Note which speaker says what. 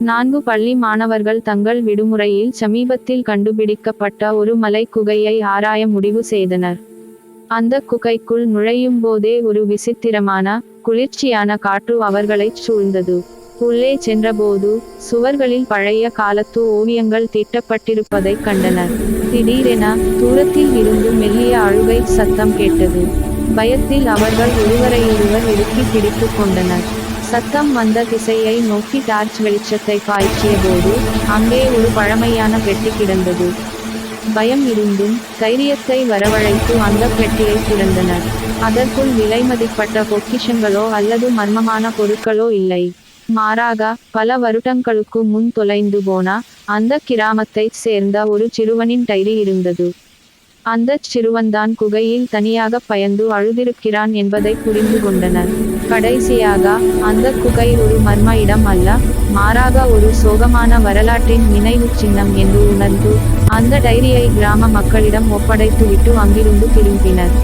Speaker 1: 4 பள்ளி மாணவர்கள் தங்கள் விடுமுறையில் சமீபத்தில் கண்டுபிடிக்கப்பட்ட ஒரு மலை குகையை ஆராய முடிவு செய்தனர். அந்த குகைக்குள் நுழையும் போதே ஒரு விசித்திரமான, குளிர்ச்சியான காற்று அவர்களைச் சூழ்ந்தது. உள்ளே சென்றபோது, சுவர்களில் பழைய காலத்து ஓவியங்கள் தீட்டப்பட்டிருப்பதைக் கண்டனர். திடீரென, தூரத்தில் இருந்து மெல்லிய அழுகை சத்தம் கேட்டது. பயத்தில் அவர்கள் ஒருவரையொருவர் இறுக்கி பிடித்துக் கொண்டனர். சத்தம் வந்த திசையை நோக்கி டார்ச் வெளிச்சத்தை பாய்ச்சியபோது, அங்கே ஒரு பழமையான பெட்டி கிடந்தது. பயம் இருந்தும், தைரியத்தை வரவழைத்து அந்த பெட்டியை திறந்தனர். அதற்குள் விலைமதிப்பட்ட பொக்கிஷங்களோ அல்லது மர்மமான பொருட்களோ இல்லை. மாறாக, பல வருடங்களுக்கு முன் தொலைந்து போன, அந்த கிராமத்தைச் சேர்ந்த ஒரு சிறுவனின் டைரி இருந்தது. அந்தச் சிறுவன்தான் குகையில் தனியாக பயந்து அழுதிருக்கிறான் என்பதை புரிந்து கொண்டனர். கடைசியாக, அந்த குகை ஒரு மர்ம இடம் அல்ல, மாறாக ஒரு சோகமான வரலாற்றின் நினைவுச் சின்னம் என்று உணர்ந்து, அந்த டைரியை கிராம மக்களிடம் ஒப்படைத்துவிட்டு அங்கிருந்து திரும்பினர்.